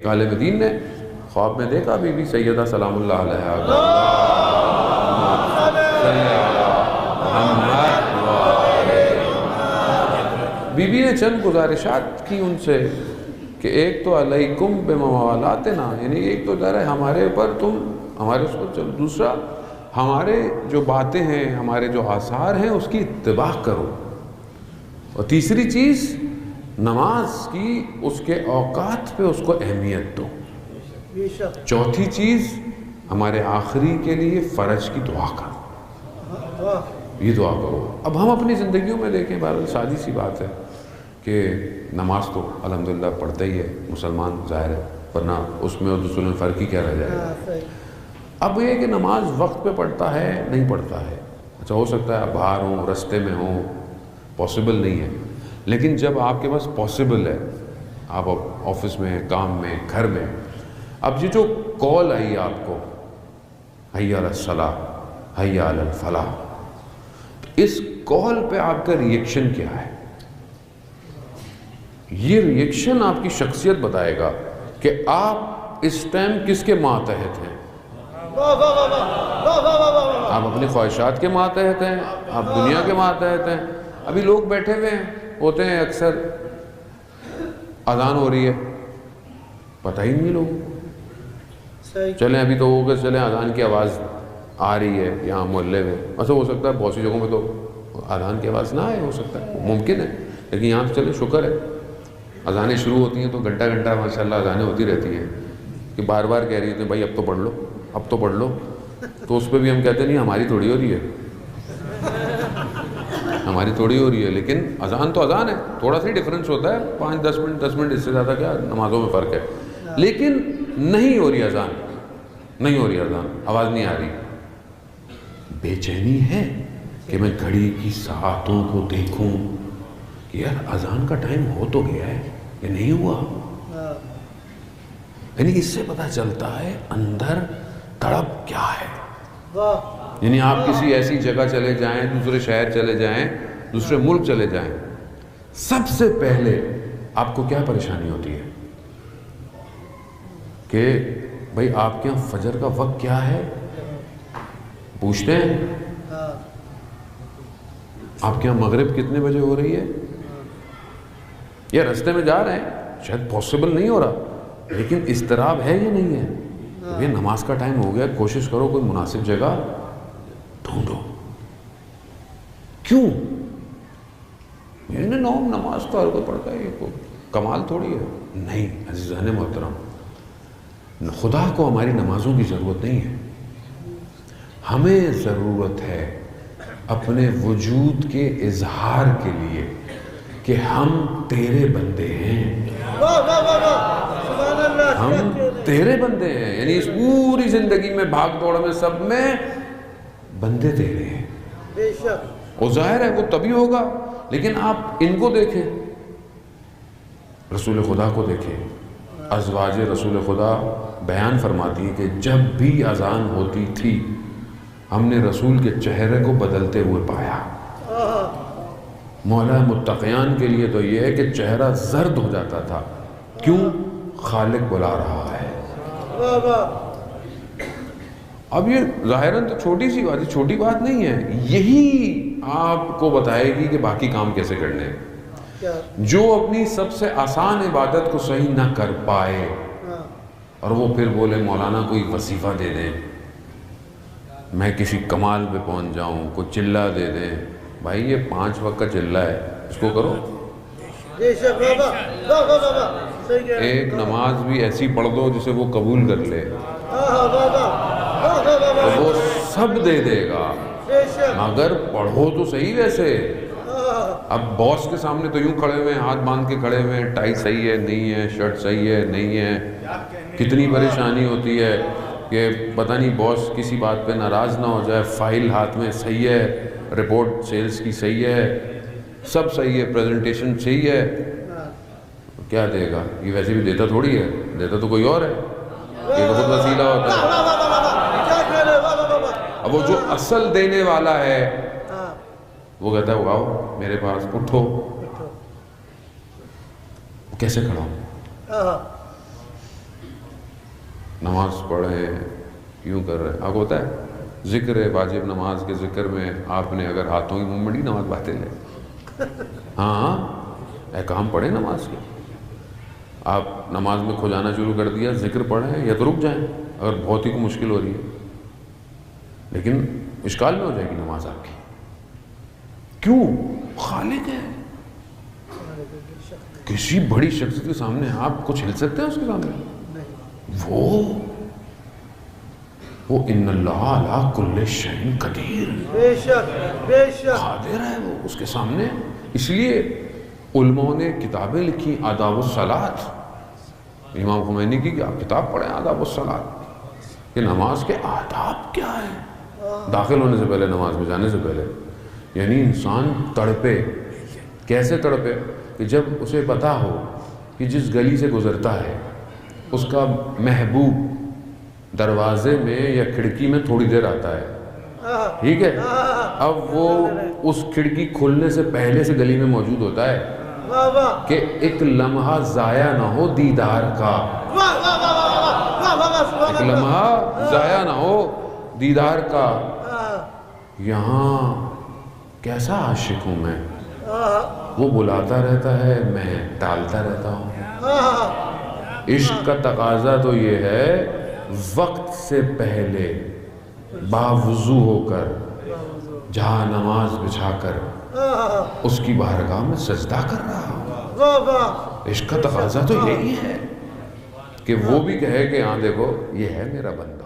عالم دین نے خواب میں دیکھا بی بی سیدہ سلام اللہ علیہا بی بی نے چند گزارشات کی ان سے کہ ایک تو علیکم بموالاتنا، یعنی ایک تو ذرا ہمارے اوپر تم ہمارے اس پر چلو، دوسرا ہمارے جو باتیں ہیں ہمارے جو آثار ہیں اس کی اتباع کرو، اور تیسری چیز نماز کی اس کے اوقات پہ اس کو اہمیت دو، چوتھی چیز ہمارے آخری کے لیے فرج کی دعا کرو، یہ دعا کرو۔ اب ہم اپنی زندگیوں میں دیکھیں، بہرحال سادی سی بات ہے کہ نماز تو الحمدللہ پڑھتا ہی ہے مسلمان، ظاہر ہے، ورنہ اس میں اور دوسروں میں فرق ہی کیا رہ جائے گا۔ اب یہ کہ نماز وقت پہ پڑھتا ہے نہیں پڑھتا ہے، اچھا ہو سکتا ہے آپ باہر ہوں، رستے میں ہوں، پاسبل نہیں ہے، لیکن جب آپ کے پاس پاسبل ہے، آپ آفس میں، کام میں، گھر میں، اب یہ جو کال آئی آپ کو حی علی الصلاۃ حی علی الفلاح، اس کال پہ آپ کا ریئیکشن کیا ہے؟ یہ ریئیکشن آپ کی شخصیت بتائے گا کہ آپ اس ٹائم کس کے ماتحت ہیں۔ آپ اپنی خواہشات کے ماتحت ہیں، آپ دنیا کے ماتحت ہیں۔ ابھی لوگ بیٹھے ہوئے ہیں ہوتے ہیں، اکثر اذان ہو رہی ہے، پتہ ہی نہیں لوگوں، چلیں ابھی تو ہوگا، چلیں اذان کی آواز آ رہی ہے یہاں محلے میں، ایسا ہو سکتا ہے بہت سی جگہوں میں تو اذان کی آواز نہ آئے، ہو سکتا ہے، ممکن ہے، لیکن یہاں تو چلے شکر ہے، اذانیں شروع ہوتی ہیں تو گھنٹہ گھنٹہ ماشاءاللہ اذانیں ہوتی رہتی ہیں کہ بار بار کہہ رہی ہوتی ہیں بھائی اب تو پڑھ لو، اب تو پڑھ لو، تو اس پہ بھی ہم کہتے نہیں ہماری تھوڑی ہو رہی ہے، ہماری تھوڑی ہو رہی ہے، لیکن اذان تو اذان ہے، تھوڑا سا ہی ڈفرینس ہوتا ہے، 5-10 منٹ اس سے زیادہ کیا نمازوں میں فرق ہے، لیکن نہیں ہو رہی اذان، نہیں ہو رہی اذان، آواز نہیں آ رہی، بے چینی ہے کہ میں گھڑی کی ساعتوں کو دیکھوں کہ یار اذان کا ٹائم ہو تو گیا ہے کہ نہیں ہوا، یعنی اس سے پتہ چلتا ہے اندر تڑپ کیا ہے۔ یعنی آپ کسی ایسی جگہ چلے جائیں، دوسرے شہر چلے جائیں، دوسرے ملک چلے جائیں، سب سے پہلے آپ کو کیا پریشانی ہوتی ہے کہ بھائی آپ کے یہاں فجر کا وقت کیا ہے، پوچھتے ہیں آپ کے یہاں مغرب کتنے بجے ہو رہی ہے، یا رستے میں جا رہے ہیں شاید پاسبل نہیں ہو رہا، لیکن اضطراب ہے یا نہیں ہے، یہ نماز کا ٹائم ہو گیا، کوشش کرو کوئی مناسب جگہ ڈھونڈو۔ کیوں؟ یہ نماز تو ہر کوئی پڑھتا ہے، یہ کوئی کمال تھوڑی ہے، نہیں عزیزان محترم، خدا کو ہماری نمازوں کی ضرورت نہیں ہے، ہمیں ضرورت ہے اپنے وجود کے اظہار کے لیے کہ ہم تیرے بندے ہیں، ہم تیرے بندے ہیں، یعنی اس پوری زندگی میں بھاگ دوڑ میں سب میں بندے تیرے ہیں، وہ ظاہر ہے وہ تبھی ہوگا، لیکن آپ ان کو دیکھیں، رسول خدا کو دیکھیں، ازواج رسول خدا بیان فرماتی ہے کہ جب بھی اذان ہوتی تھی ہم نے رسول کے چہرے کو بدلتے ہوئے پایا۔ مولا متقیان کے لیے تو یہ ہے کہ چہرہ زرد ہو جاتا تھا، کیوں؟ خالق بلا رہا ہے۔ اب یہ ظاہراً تو چھوٹی سی بات ہے، چھوٹی بات نہیں ہے، یہی آپ کو بتائے گی کہ باقی کام کیسے کرنے ہیں۔ جو اپنی سب سے آسان عبادت کو صحیح نہ کر پائے اور وہ پھر بولے مولانا کوئی وظیفہ دے دیں، میں کسی کمال پہ پہنچ جاؤں، کوئی چلہ دے دیں، بھائی یہ 5 وقت کا چلہ ہے، اس کو کرو، ایک نماز بھی ایسی پڑھ دو جسے وہ قبول کر لے، تو وہ سب دے دے گا، مگر پڑھو تو صحیح ویسے۔ اب باس کے سامنے تو یوں کھڑے ہوئے ہیں، ہاتھ باندھ کے کھڑے ہوئے ہیں، ٹائی صحیح ہے نہیں ہے، شرٹ صحیح ہے نہیں ہے، کتنی پریشانی ہوتی ہے کہ پتہ نہیں باس کسی بات پہ ناراض نہ ہو جائے، فائل ہاتھ میں صحیح ہے، رپورٹ سیلز کی صحیح ہے، سب صحیح ہے، پریزنٹیشن صحیح ہے، کیا دے گا؟ یہ ویسے بھی دیتا تھوڑی ہے، دیتا تو کوئی اور ہے، یہ تو خود وسیلہ ہوتا ہے۔ اب وہ جو اصل دینے والا ہے وہ کہتا ہے آؤ میرے پاس، اٹھو، کیسے کھڑا ہوں؟ نماز پڑھیں یوں کر رہے ہیں. آپ کو پتہ ہے ذکر واجب نماز کے ذکر میں آپ نے اگر ہاتھوں کی منہ مڑی نماز باطل ہے. ہاں احکام پڑھیں نماز کے. آپ نماز میں کھجانا شروع کر دیا, ذکر پڑھیں یا تو رک جائیں اگر بہت ہی کو مشکل ہو رہی ہے, لیکن اشکال میں ہو جائے گی نماز آپ کی. کیوں؟ خالق ہے. کسی بڑی شخصیت کے سامنے آپ کچھ ہل سکتے ہیں اس کے سامنے؟ وہ ان اللہ علی کل شیء قدیر, بے شک قادر ہے وہ اس کے سامنے. اس لیے علماء نے کتابیں لکھی آداب الصلاۃ. امام خمینی کی کہ آپ کتاب پڑھیں آداب الصلاۃ کہ نماز کے آداب کیا ہیں داخل ہونے سے پہلے, نماز میں جانے سے پہلے. یعنی انسان تڑپے. کیسے تڑپے؟ کہ جب اسے پتا ہو کہ جس گلی سے گزرتا ہے اس کا محبوب دروازے میں یا کھڑکی میں تھوڑی دیر آتا ہے, ٹھیک ہے, اب وہ اس کھڑکی کھلنے سے پہلے سے گلی میں موجود ہوتا ہے کہ ایک لمحہ ضائع نہ ہو دیدار کا. ایک لمحہ ضائع نہ ہو دیدار کا. یہاں کیسا عاشق ہوں میں, وہ بلاتا رہتا ہے میں ٹالتا رہتا ہوں. عشق کا تقاضا تو یہ ہے وقت سے پہلے باوضو ہو کر جہاں نماز بچھا کر اس کی بارگاہ میں سجدہ کر رہا ہوں. عشق کا تقاضا تو یہی ہے کہ وہ بھی کہے کہ ہاں دیکھو یہ ہے میرا بندہ.